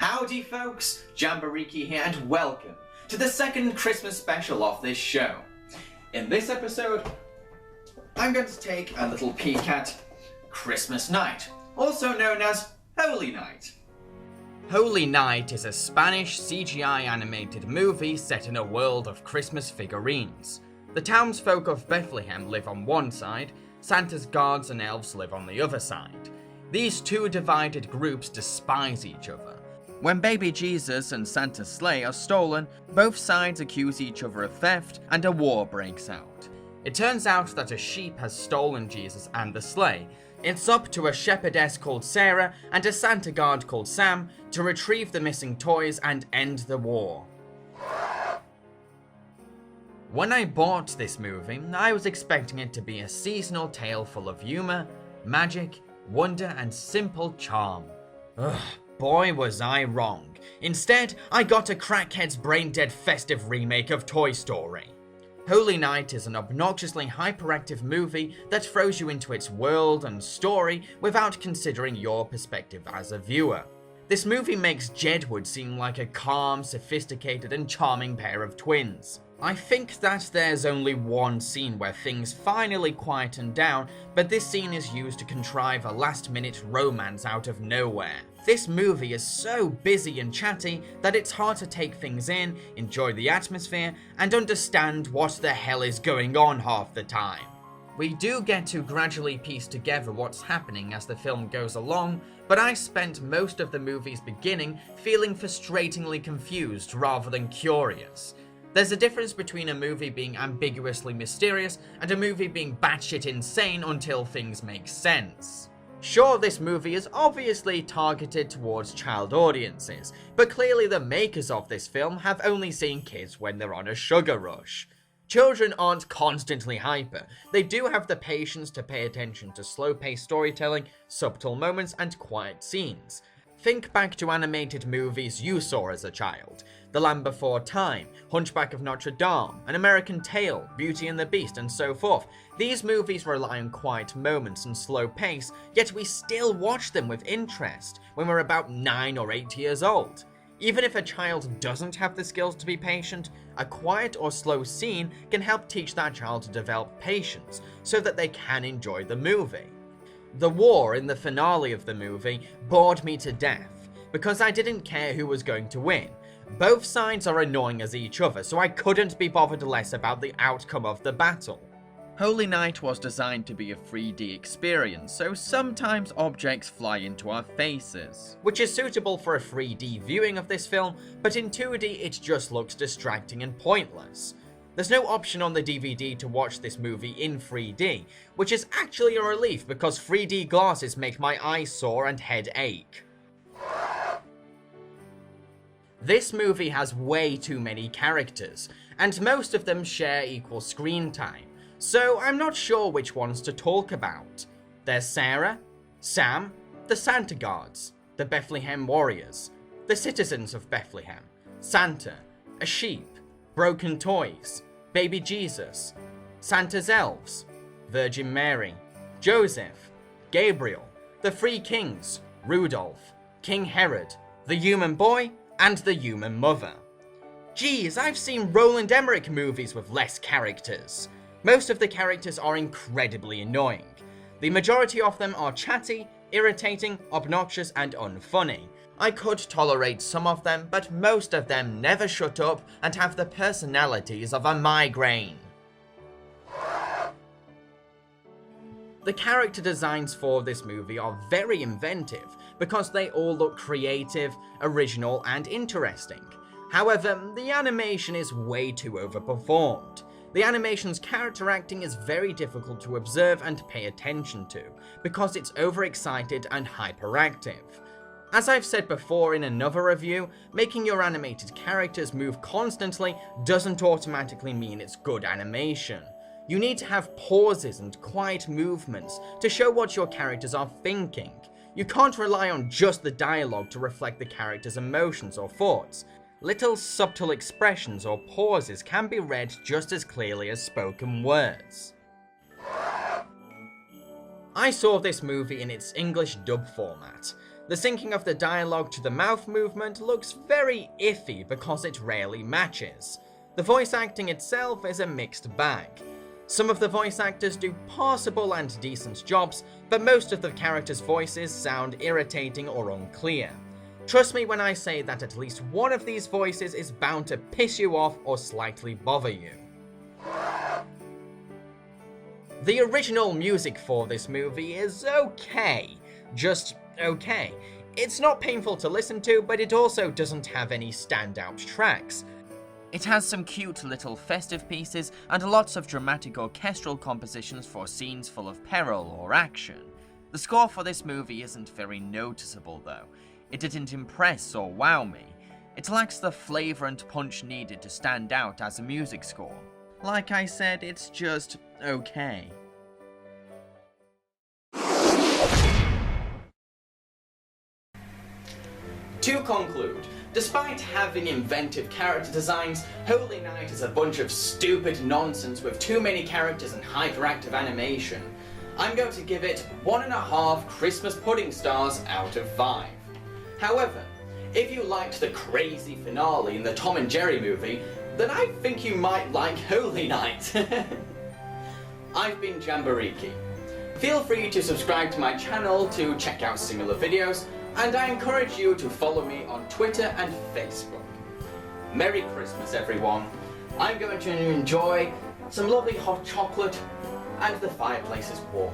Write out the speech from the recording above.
Howdy folks, Jambareeqi here and welcome to the second Christmas special of this show. In this episode, I'm going to take a little peek at Christmas Night, also known as Holy Night. Holy Night is a Spanish CGI animated movie set in a world of Christmas figurines. The townsfolk of Bethlehem live on one side, Santa's guards and elves live on the other side. These two divided groups despise each other. When baby Jesus and Santa's sleigh are stolen, both sides accuse each other of theft and a war breaks out. It turns out that a sheep has stolen Jesus and the sleigh. It's up to a shepherdess called Sarah and a Santa guard called Sam to retrieve the missing toys and end the war. When I bought this movie, I was expecting it to be a seasonal tale full of humour, magic, wonder and simple charm. Ugh. Boy, was I wrong. Instead, I got a crackhead's brain-dead festive remake of Toy Story. Holy Night is an obnoxiously hyperactive movie that throws you into its world and story without considering your perspective as a viewer. This movie makes Jedward seem like a calm, sophisticated and charming pair of twins. I think that there's only one scene where things finally quieten down, but this scene is used to contrive a last-minute romance out of nowhere. This movie is so busy and chatty that it's hard to take things in, enjoy the atmosphere, and understand what the hell is going on half the time. We do get to gradually piece together what's happening as the film goes along, but I spent most of the movie's beginning feeling frustratingly confused rather than curious. There's a difference between a movie being ambiguously mysterious and a movie being batshit insane until things make sense. Sure, this movie is obviously targeted towards child audiences, but clearly the makers of this film have only seen kids when they're on a sugar rush. Children aren't constantly hyper. They do have the patience to pay attention to slow-paced storytelling, subtle moments, and quiet scenes. Think back to animated movies you saw as a child. The Land Before Time, Hunchback of Notre Dame, An American Tail, Beauty and the Beast, and so forth. These movies rely on quiet moments and slow pace, yet we still watch them with interest when we're about 9 or 8 years old. Even if a child doesn't have the skills to be patient, a quiet or slow scene can help teach that child to develop patience so that they can enjoy the movie. The war in the finale of the movie bored me to death, because I didn't care who was going to win. Both sides are annoying as each other, so I couldn't be bothered less about the outcome of the battle. Holy Night was designed to be a 3D experience, so sometimes objects fly into our faces, which is suitable for a 3D viewing of this film, but in 2D it just looks distracting and pointless. There's no option on the DVD to watch this movie in 3D, which is actually a relief because 3D glasses make my eyes sore and head ache. This movie has way too many characters, and most of them share equal screen time, so I'm not sure which ones to talk about. There's Sarah, Sam, the Santa Guards, the Bethlehem Warriors, the citizens of Bethlehem, Santa, a sheep, broken toys, baby Jesus, Santa's elves, Virgin Mary, Joseph, Gabriel, the three kings, Rudolph, King Herod, the human boy, and the human mother. Geez, I've seen Roland Emmerich movies with less characters. Most of the characters are incredibly annoying. The majority of them are chatty, irritating, obnoxious, and unfunny. I could tolerate some of them, but most of them never shut up and have the personalities of a migraine. The character designs for this movie are very inventive because they all look creative, original, and interesting. However, the animation is way too overperformed. The animation's character acting is very difficult to observe and pay attention to because it's overexcited and hyperactive. As I've said before in another review, making your animated characters move constantly doesn't automatically mean it's good animation. You need to have pauses and quiet movements to show what your characters are thinking. You can't rely on just the dialogue to reflect the character's emotions or thoughts. Little subtle expressions or pauses can be read just as clearly as spoken words. I saw this movie in its English dub format. The syncing of the dialogue to the mouth movement looks very iffy because it rarely matches. The voice acting itself is a mixed bag. Some of the voice actors do passable and decent jobs, but most of the characters' voices sound irritating or unclear. Trust me when I say that at least one of these voices is bound to piss you off or slightly bother you. The original music for this movie is okay. Just okay. It's not painful to listen to, but it also doesn't have any standout tracks. It has some cute little festive pieces and lots of dramatic orchestral compositions for scenes full of peril or action. The score for this movie isn't very noticeable though. It didn't impress or wow me. It lacks the flavour and punch needed to stand out as a music score. Like I said, it's just okay. To conclude, despite having inventive character designs, Holy Night is a bunch of stupid nonsense with too many characters and hyperactive animation. I'm going to give it 1.5 Christmas pudding stars out of 5. However, if you liked the crazy finale in the Tom and Jerry movie, then I think you might like Holy Night. I've been Jambareeqi. Feel free to subscribe to my channel to check out similar videos, and I encourage you to follow me on Twitter and Facebook. Merry Christmas everyone. I'm going to enjoy some lovely hot chocolate and the fireplace is warm.